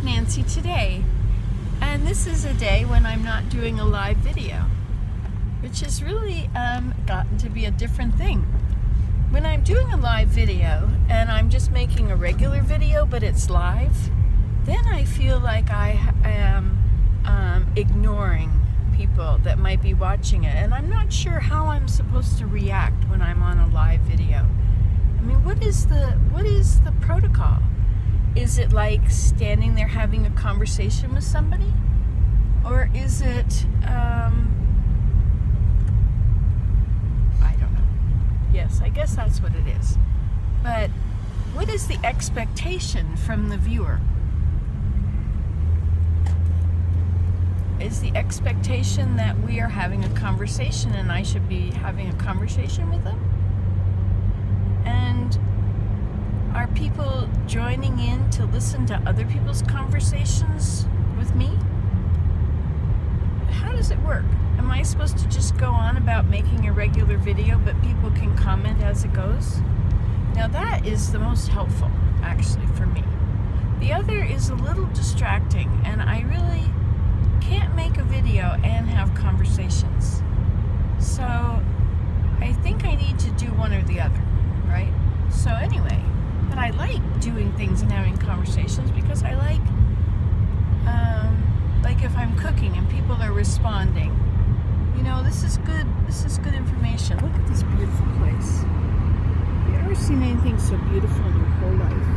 Nancy today, and this is a day when I'm not doing a live video, which has really gotten to be a different thing. When I'm doing a live video and I'm just making a regular video but it's live, then I feel like I am ignoring people that might be watching it, and I'm not sure how I'm supposed to react when I'm on a live video. I mean, what is the protocol? Is it like standing there having a conversation with somebody? Or is it, I don't know. Yes, I guess that's what it is. But what is the expectation from the viewer? Is the expectation that we are having a conversation and I should be having a conversation with them? And are people joining in to listen to other people's conversations with me? How does it work? Am I supposed to just go on about making a regular video, but people can comment as it goes? Now that is the most helpful, actually, for me. The other is a little distracting, and I really can't make a video and have conversations. So I think I need to do one or the other, right? So anyway, but I like doing things and having conversations because I like if I'm cooking and people are responding, you know, this is good information. Look at this beautiful place. Have you ever seen anything so beautiful in your whole life?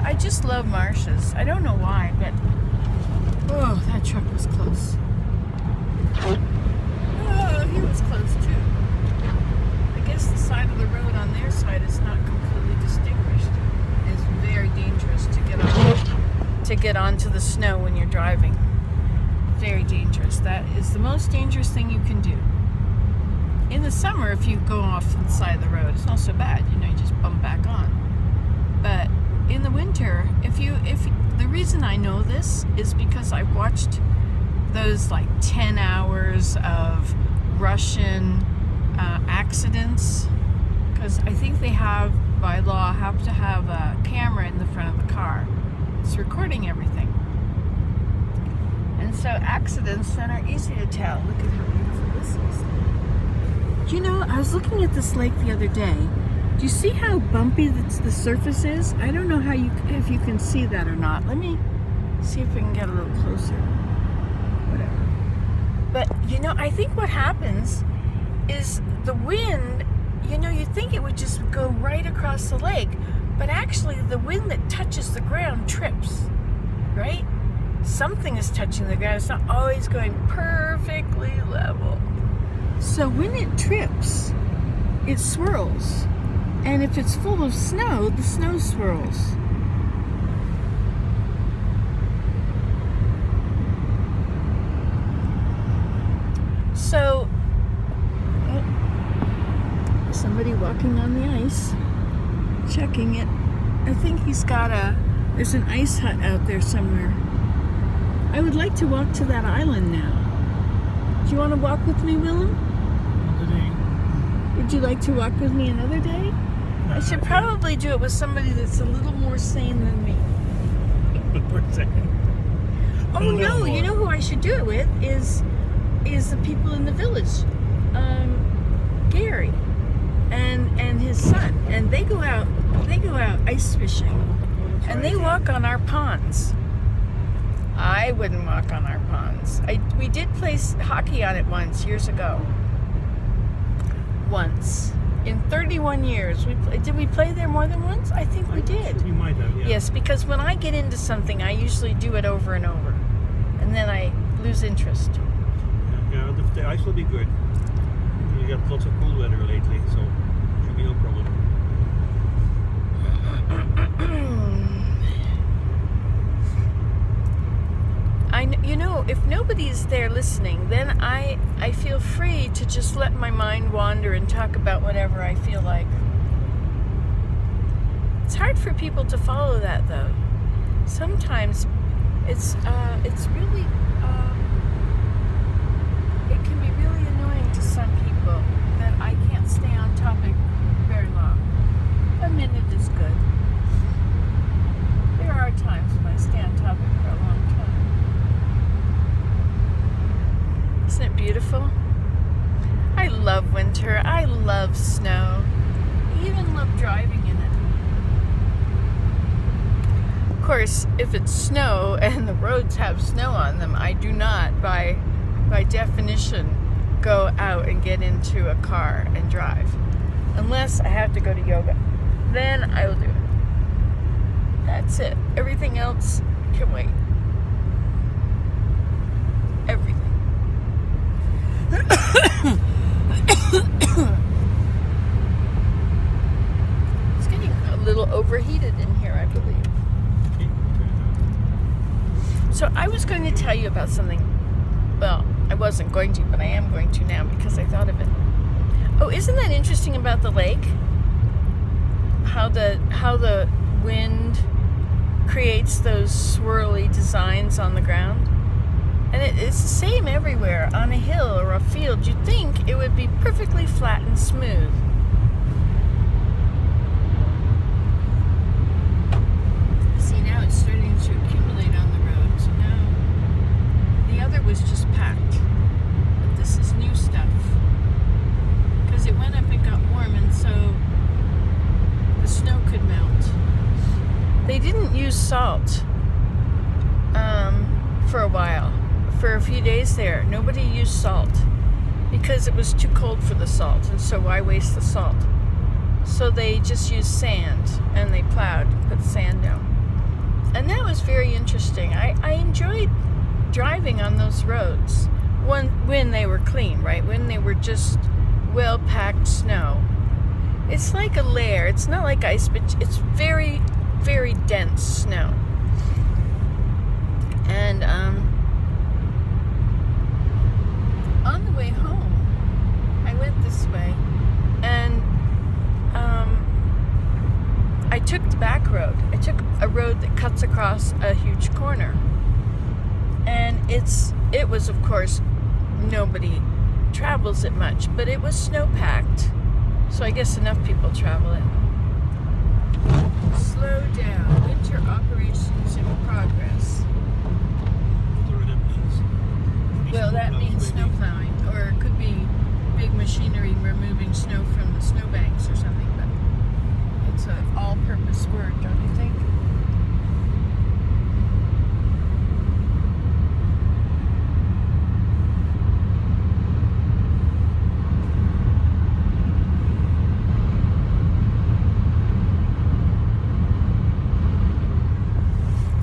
I just love marshes. I don't know why, but oh, that truck was close. Oh, he was close too. I guess the side of the road on their side is not completely distinguished. It's very dangerous to get onto the snow when you're driving. Very dangerous. That is the most dangerous thing you can do. In the summer, if you go off the side of the road, it's not so bad. You know, you just bump back on. But in the winter, if the reason I know this is because I've watched those like 10 hours of Russian accidents, because I think they have, by law, have to have a camera in the front of the car. It's recording everything. And so accidents then are easy to tell. Look at how beautiful this is. You know, I was looking at this lake the other day. Do you see how bumpy the surface is? I don't know if you can see that or not. Let me see if we can get a little closer. Whatever. But, you know, I think what happens is the wind, you know, you'd think it would just go right across the lake, but actually the wind that touches the ground trips, right? Something is touching the ground. It's not always going perfectly level. So when it trips, it swirls. And if it's full of snow, the snow swirls. So, somebody walking on the ice, checking it. I think there's an ice hut out there somewhere. I would like to walk to that island now. Do you want to walk with me, Willem? Today. Would you like to walk with me another day? I should probably do it with somebody that's a little more sane than me. Oh no, you know who I should do it with is the people in the village. Gary and his son. And they go out ice fishing. And they walk on our ponds. I wouldn't walk on our ponds. We did play hockey on it once, years ago. Once. In 31 years. Did we play there more than once? I think we did. You might have, yeah. Yes, because when I get into something, I usually do it over and over. And then I lose interest. Yeah, the ice will be good. You got lots of cool weather lately, so should be no problem. You know, if nobody's there listening, then I feel free to just let my mind wander and talk about whatever I feel like. It's hard for people to follow that, though. Sometimes it's really it can be really annoying to some people that I beautiful? I love winter. I love snow. I even love driving in it. Of course, if it's snow and the roads have snow on them, I do not, by definition, go out and get into a car and drive. Unless I have to go to yoga. Then I will do it. That's it. Everything else can wait. Everything. It's getting a little overheated in here, I believe. So I was going to tell you about something. Well, I wasn't going to, but I am going to now because I thought of it. Oh, isn't that interesting about the lake? How the wind creates those swirly designs on the ground. And it's the same everywhere. On a hill or a field, you'd think it would be perfectly flat and smooth. See, now it's starting to accumulate on the road. So now the other was just packed. But this is new stuff. Because it went up and got warm, and so the snow could melt. They didn't use salt for a while. For a few days there, nobody used salt because it was too cold for the salt, and so why waste the salt? So they just used sand, and they plowed, put sand down. And that was very interesting. I enjoyed driving on those roads when they were clean, right? When they were just well-packed snow. It's like a layer. It's not like ice, but it's very, very dense snow. And on the way home, I went this way, and I took the back road. I took a road that cuts across a huge corner. And it was, of course, nobody travels it much, but it was snow-packed. So I guess enough people travel it. Slow down. Winter operations in progress. Well, that means snow plowing, or it could be big machinery removing snow from the snowbanks or something, but it's an all-purpose word, don't you think?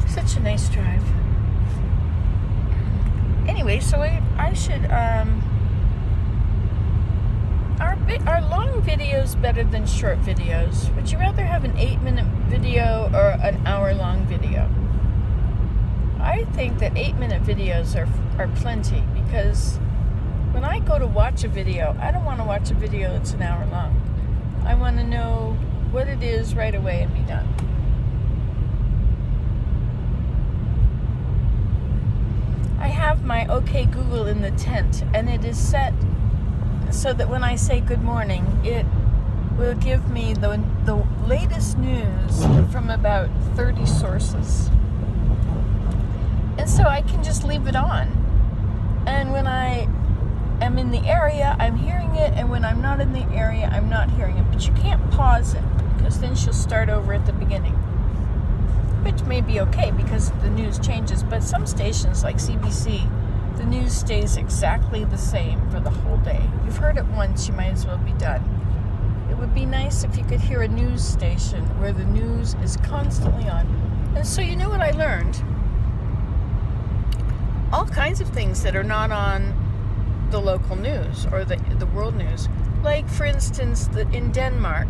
Such a nice drive. Anyway, so I should, are long videos better than short videos? Would you rather have an 8-minute video or an hour-long video? I think that 8-minute videos are plenty, because when I go to watch a video, I don't want to watch a video that's an hour long. I want to know what it is right away and be done. I have my OK Google in the tent, and it is set so that when I say good morning, it will give me the latest news from about 30 sources. And so I can just leave it on. And when I am in the area, I'm hearing it, and when I'm not in the area, I'm not hearing it. But you can't pause it, because then she'll start over at the beginning. Which may be okay because the news changes, but some stations like CBC, the news stays exactly the same for the whole day. You've heard it once, you might as well be done. It would be nice if you could hear a news station where the news is constantly on. And so you know what I learned? All kinds of things that are not on the local news or the world news. Like, for instance, in Denmark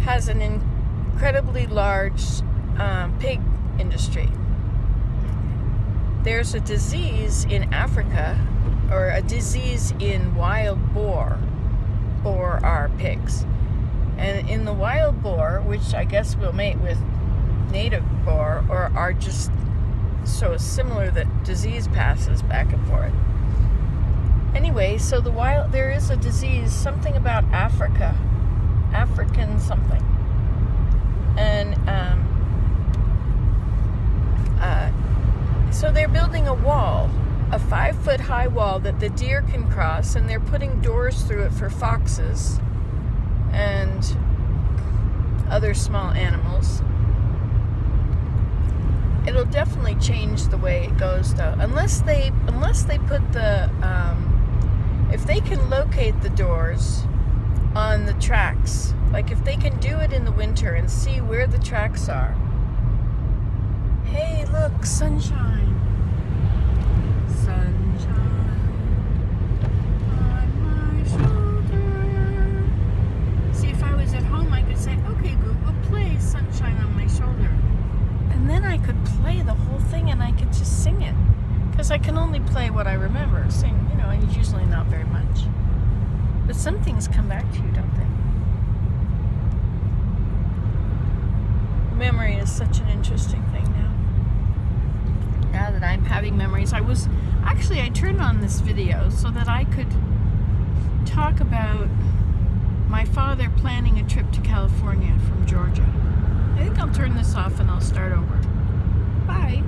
has an incredibly large pig industry. There's a disease in Africa, or a disease in wild boar. Boar are pigs. And in the wild boar, which I guess will mate with native boar, or are just so similar that disease passes back and forth. Anyway, so there is a disease, something about Africa. African something. And so they're building a wall 8-foot high wall that the deer can cross, and they're putting doors through it for foxes and other small animals. It'll definitely change the way it goes, though, unless they put the if they can locate the doors on the tracks, like if they can do it in the winter and see where the tracks are. Hey, look, sunshine. Sunshine on my shoulder. See, if I was at home, I could say, okay, Google, play Sunshine on My Shoulder. And then I could play the whole thing and I could just sing it. Because I can only play what I remember. Sing, and it's usually not very much. But some things come back to you, don't they? Memory is such an interesting thing now. Now that I'm having memories, I turned on this video so that I could talk about my father planning a trip to California from Georgia. I think I'll turn this off and I'll start over. Bye.